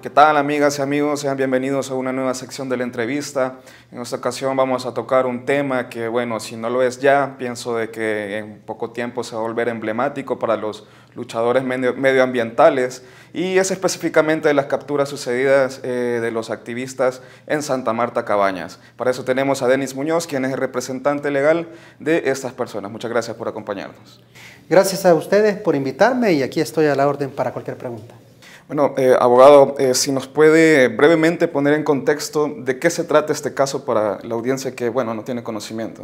¿Qué tal, amigas y amigos? Sean bienvenidos a una nueva sección de la entrevista. En esta ocasión vamos a tocar un tema que, bueno, si no lo es ya, pienso de que en poco tiempo se va a volver emblemático para los luchadores medioambientales, y es específicamente de las capturas sucedidas de los activistas en Santa Marta Cabañas. Para eso tenemos a Denis Muñoz, quien es el representante legal de estas personas. Muchas gracias por acompañarnos. Gracias a ustedes por invitarme y aquí estoy a la orden para cualquier pregunta. Bueno, abogado, si nos puede brevemente poner en contexto de qué se trata este caso para la audiencia que, bueno, no tiene conocimiento.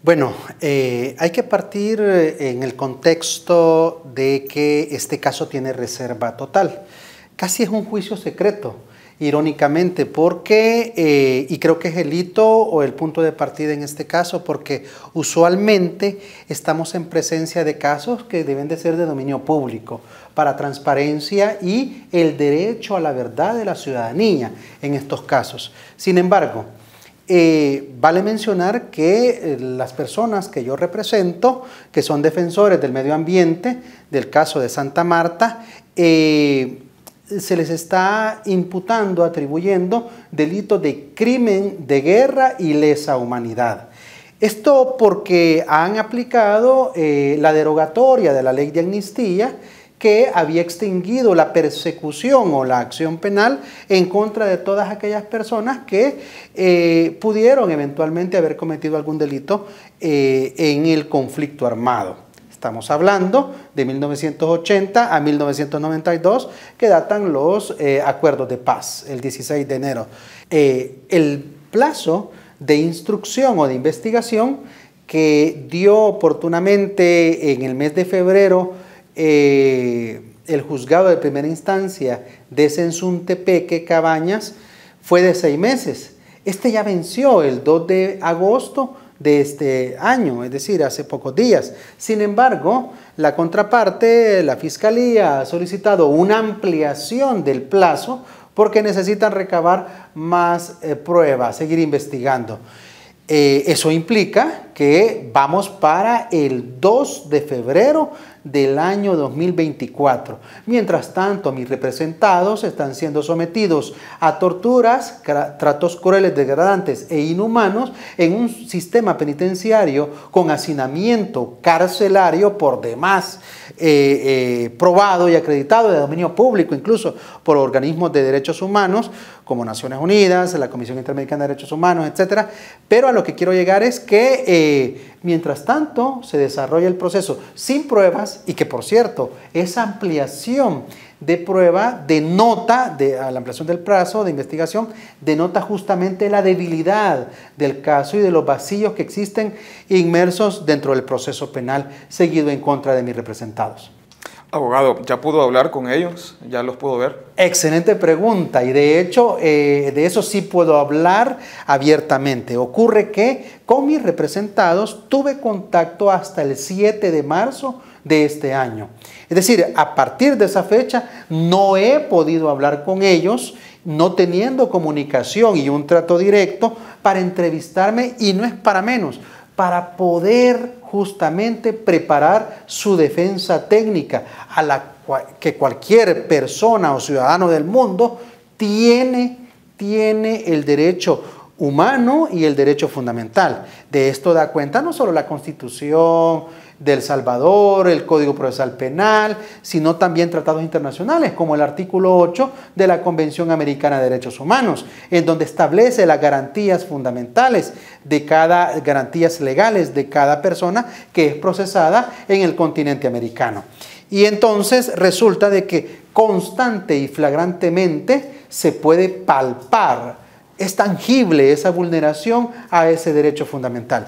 Bueno, hay que partir en el contexto de que este caso tiene reserva total. Casi es un juicio secreto, irónicamente, porque, y creo que es el hito o el punto de partida en este caso, porque usualmente estamos en presencia de casos que deben de ser de dominio público, para transparencia y el derecho a la verdad de la ciudadanía en estos casos. Sin embargo, vale mencionar que las personas que yo represento, que son defensores del medio ambiente, del caso de Santa Marta, se les está imputando, atribuyendo delitos de crimen de guerra y lesa humanidad. Esto porque han aplicado la derogatoria de la ley de amnistía, que había extinguido la persecución o la acción penal en contra de todas aquellas personas que pudieron eventualmente haber cometido algún delito en el conflicto armado. Estamos hablando de 1980 a 1992, que datan los acuerdos de paz, el 16 de enero. El plazo de instrucción o de investigación que dio oportunamente en el mes de febrero el juzgado de primera instancia de Sensuntepeque, Cabañas, fue de 6 meses. Este ya venció el 2 de agosto de este año, es decir, hace pocos días. Sin embargo, la contraparte, la Fiscalía, ha solicitado una ampliación del plazo porque necesitan recabar más pruebas, seguir investigando. Eso implica que vamos para el 2 de febrero del año 2024. Mientras tanto, mis representados están siendo sometidos a torturas, tratos crueles, degradantes e inhumanos en un sistema penitenciario con hacinamiento carcelario por demás probado y acreditado de dominio público, incluso por organismos de derechos humanos como Naciones Unidas, la Comisión Interamericana de Derechos Humanos, etc. Pero a lo que quiero llegar es que mientras tanto se desarrolla el proceso sin pruebas y que, por cierto, esa ampliación de prueba denota, a la ampliación del plazo de investigación, denota justamente la debilidad del caso y de los vacíos que existen inmersos dentro del proceso penal seguido en contra de mis representados. Abogado, ¿ya pudo hablar con ellos? ¿Ya los pudo ver? Excelente pregunta, y de hecho de eso sí puedo hablar abiertamente. Ocurre que con mis representados tuve contacto hasta el 7 de marzo de este año. Es decir, a partir de esa fecha no he podido hablar con ellos, no teniendo comunicación y un trato directo para entrevistarme, y no es para menos, para poder justamente preparar su defensa técnica a la que cualquier persona o ciudadano del mundo tiene el derecho humano y el derecho fundamental. De esto da cuenta no solo la Constitución de El Salvador, el Código Procesal Penal, sino también tratados internacionales como el artículo 8 de la Convención Americana de Derechos Humanos, en donde establece las garantías fundamentales garantías legales de cada persona que es procesada en el continente americano. Y entonces resulta de que constante y flagrantemente se puede palpar, es tangible esa vulneración a ese derecho fundamental.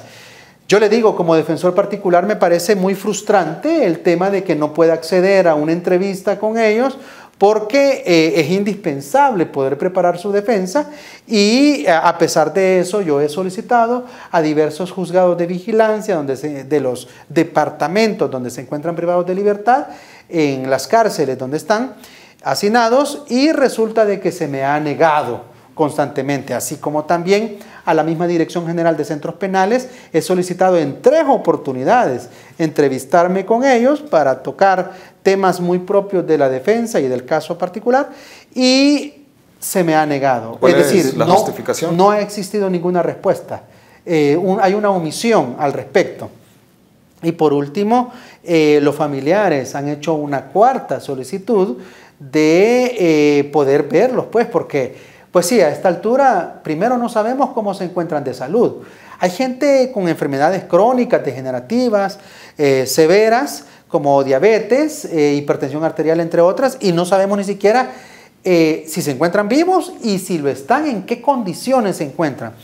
Yo le digo, como defensor particular, me parece muy frustrante el tema de que no pueda acceder a una entrevista con ellos, porque es indispensable poder preparar su defensa, y a pesar de eso yo he solicitado a diversos juzgados de vigilancia de los departamentos donde se encuentran privados de libertad, en las cárceles donde están hacinados, y resulta de que se me ha negado constantemente, así como también a la misma Dirección General de Centros Penales he solicitado en 3 oportunidades entrevistarme con ellos para tocar temas muy propios de la defensa y del caso particular, y se me ha negado. ¿Cuál es decir, la justificación? No ha existido ninguna respuesta. Hay una omisión al respecto. Y por último, los familiares han hecho una 4ª solicitud de poder verlos, porque pues sí, a esta altura, primero no sabemos cómo se encuentran de salud. Hay gente con enfermedades crónicas, degenerativas, severas, como diabetes, hipertensión arterial, entre otras, y no sabemos ni siquiera si se encuentran vivos y si lo están, en qué condiciones se encuentran.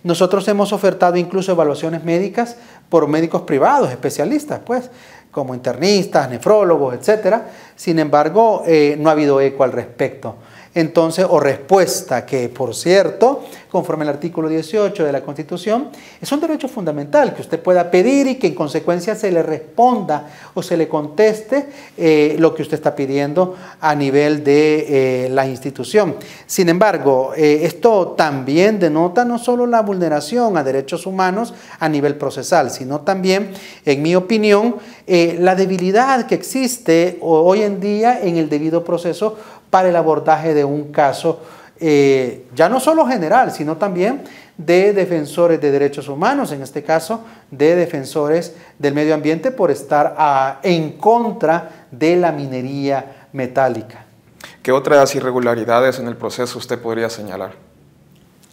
Nosotros hemos ofertado incluso evaluaciones médicas por médicos privados, especialistas, pues, como internistas, nefrólogos, etc. Sin embargo, no ha habido eco al respecto. Entonces, o respuesta, que por cierto, conforme al artículo 18 de la Constitución, es un derecho fundamental que usted pueda pedir y que en consecuencia se le responda o se le conteste lo que usted está pidiendo a nivel de la institución. Sin embargo, esto también denota no solo la vulneración a derechos humanos a nivel procesal, sino también, en mi opinión, la debilidad que existe hoy en día en el debido proceso para el abordaje de un caso, ya no solo general, sino también de defensores de derechos humanos, en este caso de defensores del medio ambiente, por estar en contra de la minería metálica. ¿Qué otras irregularidades en el proceso usted podría señalar?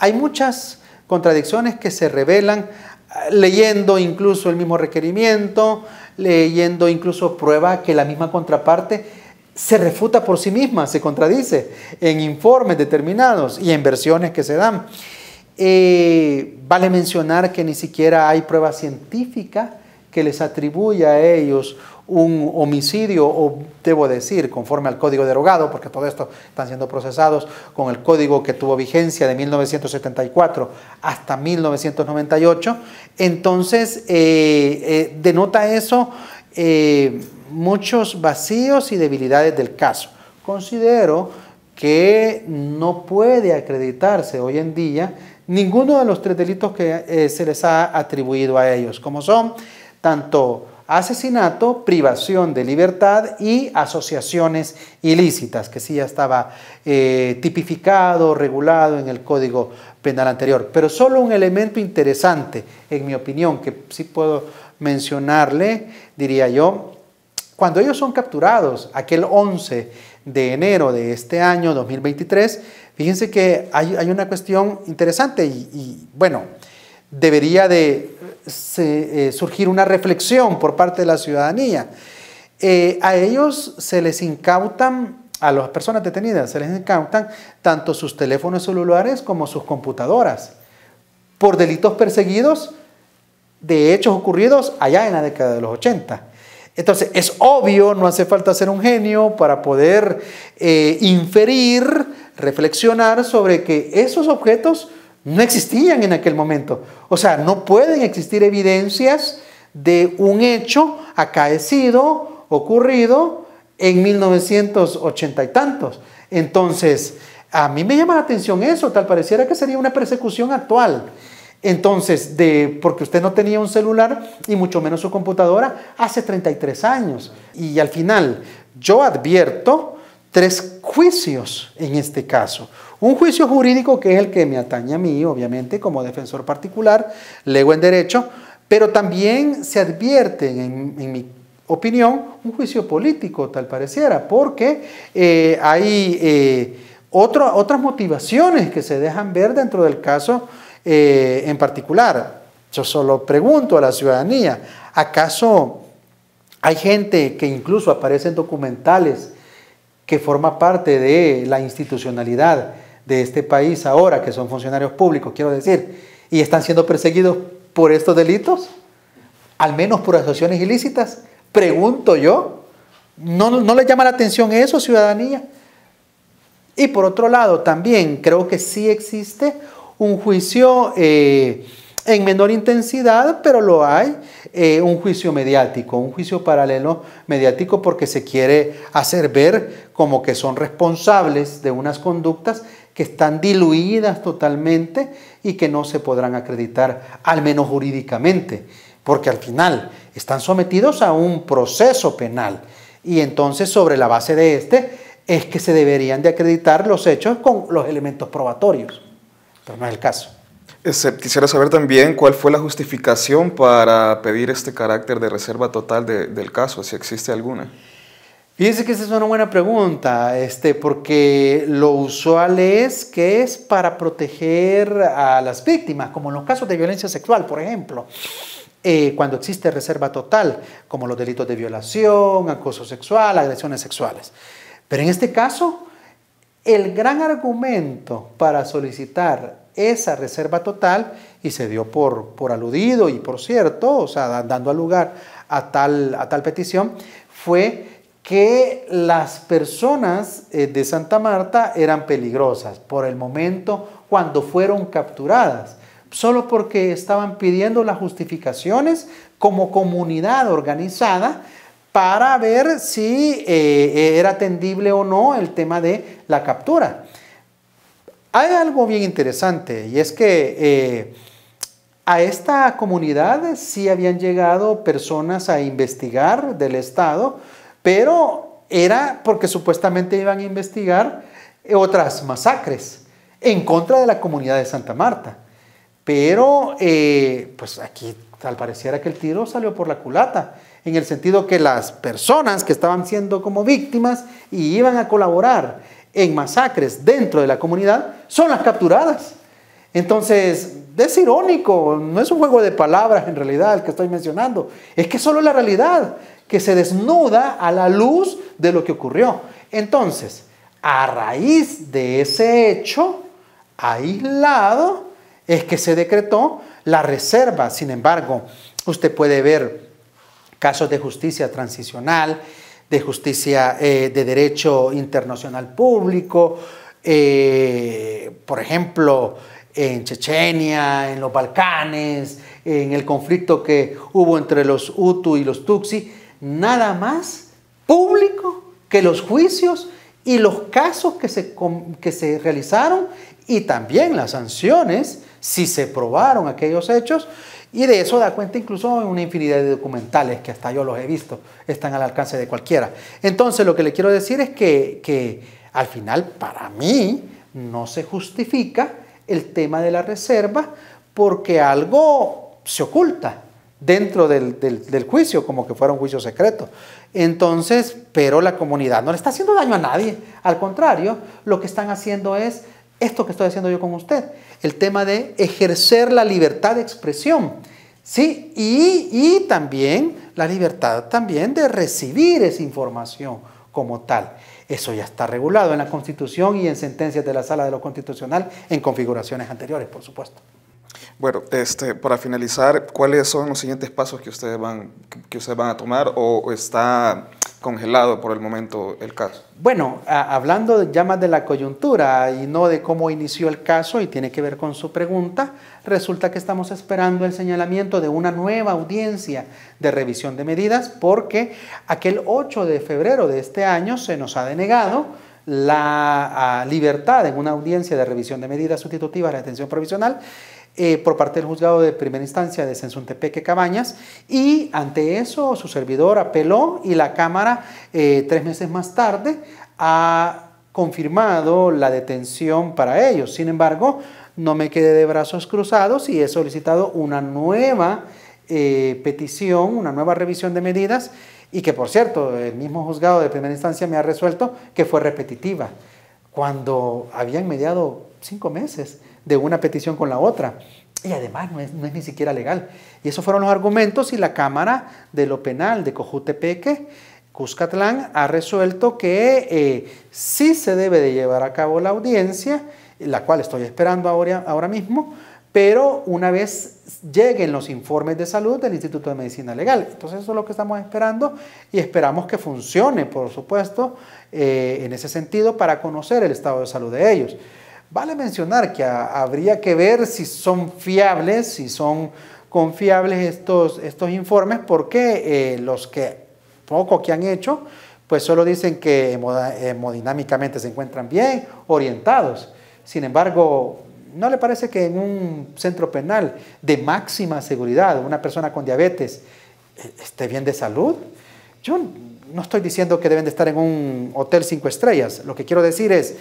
Hay muchas contradicciones que se revelan leyendo incluso el mismo requerimiento, leyendo incluso prueba que la misma contraparte se refuta por sí misma, se contradice en informes determinados y en versiones que se dan. Vale mencionar que ni siquiera hay prueba científica que les atribuya a ellos un homicidio, o debo decir, conforme al código derogado, porque todo esto están siendo procesados con el código que tuvo vigencia de 1974 hasta 1998. Entonces, denota eso muchos vacíos y debilidades del caso. Considero que no puede acreditarse hoy en día ninguno de los 3 delitos que se les ha atribuido a ellos, como son tanto asesinato, privación de libertad y asociaciones ilícitas, que sí ya estaba tipificado, regulado en el Código Penal anterior. Pero solo un elemento interesante, en mi opinión, que sí puedo mencionarle, diría yo, cuando ellos son capturados, aquel 11 de enero de este año 2023, fíjense que hay una cuestión interesante y bueno, debería de surgir una reflexión por parte de la ciudadanía. A ellos se les incautan, a las personas detenidas, se les incautan tanto sus teléfonos celulares como sus computadoras por delitos perseguidos de hechos ocurridos allá en la década de los 80. Entonces, es obvio, no hace falta ser un genio para poder inferir, reflexionar sobre que esos objetos no existían en aquel momento. O sea, no pueden existir evidencias de un hecho acaecido, ocurrido en 1980 y tantos. Entonces, a mí me llama la atención eso, tal pareciera que sería una persecución actual. Entonces, porque usted no tenía un celular y mucho menos su computadora hace 33 años. Y al final, yo advierto 3 juicios en este caso. Un juicio jurídico que es el que me atañe a mí, obviamente, como defensor particular, lego en derecho, pero también se advierte, en mi opinión, un juicio político, tal pareciera, porque hay otras motivaciones que se dejan ver dentro del caso en particular. Yo solo pregunto a la ciudadanía, ¿acaso hay gente que incluso aparece en documentales que forma parte de la institucionalidad de este país ahora, que son funcionarios públicos, quiero decir, y están siendo perseguidos por estos delitos? Al menos por asociaciones ilícitas, pregunto yo. ¿No les llama la atención eso, ciudadanía? Y por otro lado, también creo que sí existe un juicio en menor intensidad, pero lo hay, un juicio mediático, un juicio paralelo mediático, porque se quiere hacer ver como que son responsables de unas conductas que están diluidas totalmente y que no se podrán acreditar, al menos jurídicamente, porque al final están sometidos a un proceso penal y entonces sobre la base de este es que se deberían de acreditar los hechos con los elementos probatorios, pero no es el caso. Quisiera saber también cuál fue la justificación para pedir este carácter de reserva total del caso, si existe alguna. Fíjense que esa es una buena pregunta, porque lo usual es que es para proteger a las víctimas, como en los casos de violencia sexual, por ejemplo, cuando existe reserva total, como los delitos de violación, acoso sexual, agresiones sexuales. Pero en este caso, el gran argumento para solicitar esa reserva total, y se dio por aludido y por cierto, o sea, dando lugar a tal petición, fue que las personas de Santa Marta eran peligrosas por el momento cuando fueron capturadas, solo porque estaban pidiendo las justificaciones como comunidad organizada para ver si era atendible o no el tema de la captura. Hay algo bien interesante y es que a esta comunidad sí habían llegado personas a investigar del Estado, pero era porque supuestamente iban a investigar otras masacres en contra de la comunidad de Santa Marta. Pero pues aquí tal pareciera que el tiro salió por la culata, en el sentido que las personas que estaban siendo como víctimas y iban a colaborar en masacres dentro de la comunidad son las capturadas. Entonces, es irónico, no es un juego de palabras en realidad el que estoy mencionando, es que solo la realidad que se desnuda a la luz de lo que ocurrió. Entonces, a raíz de ese hecho aislado es que se decretó la reserva. Sin embargo, usted puede ver casos de justicia transicional, de justicia de derecho internacional público, por ejemplo, en Chechenia, en los Balcanes, en el conflicto que hubo entre los Hutu y los Tutsi, nada más público que los juicios y los casos que se realizaron y también las sanciones, si se probaron aquellos hechos, y de eso da cuenta incluso en una infinidad de documentales que hasta yo los he visto, están al alcance de cualquiera. Entonces lo que le quiero decir es que al final para mí no se justifica el tema de la reserva porque algo se oculta dentro del juicio, como que fuera un juicio secreto. Entonces, pero la comunidad no le está haciendo daño a nadie, al contrario, lo que están haciendo es esto que estoy haciendo yo con usted, el tema de ejercer la libertad de expresión, ¿sí? Y también la libertad también de recibir esa información como tal. Eso ya está regulado en la Constitución y en sentencias de la Sala de lo Constitucional en configuraciones anteriores, por supuesto. Bueno, para finalizar, ¿cuáles son los siguientes pasos que ustedes van a tomar o está congelado por el momento el caso? Bueno, hablando ya más de la coyuntura y no de cómo inició el caso y tiene que ver con su pregunta, resulta que estamos esperando el señalamiento de una nueva audiencia de revisión de medidas porque aquel 8 de febrero de este año se nos ha denegado la libertad en una audiencia de revisión de medidas sustitutivas de detención provisional por parte del juzgado de primera instancia de Sensuntepeque Cabañas, y ante eso su servidor apeló y la Cámara 3 meses más tarde ha confirmado la detención para ellos. Sin embargo, no me quedé de brazos cruzados y he solicitado una nueva petición, una nueva revisión de medidas, y que por cierto el mismo juzgado de primera instancia me ha resuelto que fue repetitiva, cuando habían mediado 5 meses de una petición con la otra, y además no es ni siquiera legal. Y esos fueron los argumentos, y la Cámara de lo Penal de Cojutepeque, Cuscatlán, ha resuelto que sí se debe de llevar a cabo la audiencia, la cual estoy esperando ahora mismo, pero una vez lleguen los informes de salud del Instituto de Medicina Legal. Entonces eso es lo que estamos esperando, y esperamos que funcione, por supuesto, en ese sentido, para conocer el estado de salud de ellos. Vale mencionar que habría que ver si son fiables, si son confiables estos informes, porque los que poco que han hecho, pues solo dicen que hemodinámicamente se encuentran bien orientados, Sin embargo, ¿no le parece que en un centro penal de máxima seguridad, una persona con diabetes esté bien de salud? Yo no estoy diciendo que deben de estar en un hotel 5 estrellas. Lo que quiero decir es,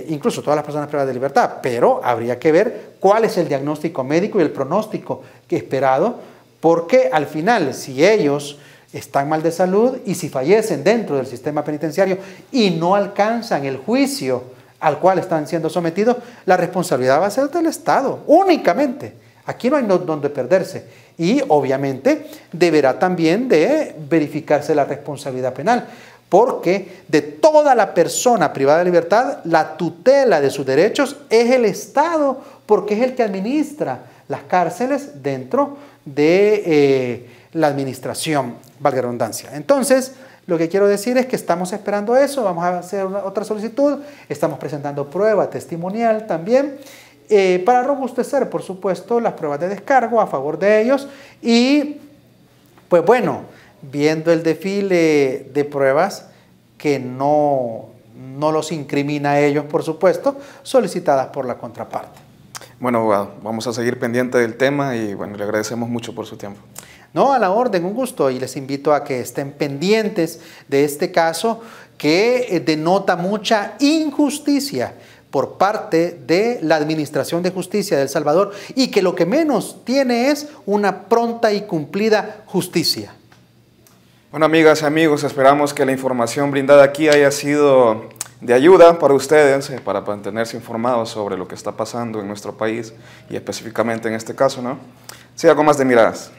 incluso todas las personas privadas de libertad, pero habría que ver cuál es el diagnóstico médico y el pronóstico que esperado, porque al final, si ellos están mal de salud y si fallecen dentro del sistema penitenciario y no alcanzan el juicio al cual están siendo sometidos, la responsabilidad va a ser del Estado, únicamente. Aquí no hay donde perderse. Y obviamente deberá también de verificarse la responsabilidad penal, porque de toda la persona privada de libertad, la tutela de sus derechos es el Estado, porque es el que administra las cárceles dentro de la administración, valga la redundancia. Entonces, lo que quiero decir es que estamos esperando eso, vamos a hacer otra solicitud, estamos presentando prueba testimonial también, para robustecer, por supuesto, las pruebas de descargo a favor de ellos y, pues bueno, viendo el desfile de pruebas que no los incrimina a ellos, por supuesto, solicitadas por la contraparte. Bueno, abogado, vamos a seguir pendiente del tema y bueno, le agradecemos mucho por su tiempo. No, a la orden, un gusto, y les invito a que estén pendientes de este caso que denota mucha injusticia por parte de la Administración de Justicia de El Salvador y que lo que menos tiene es una pronta y cumplida justicia. Bueno, amigas y amigos, esperamos que la información brindada aquí haya sido de ayuda para ustedes, para mantenerse informados sobre lo que está pasando en nuestro país y específicamente en este caso, ¿no? Siga con más de Miradas.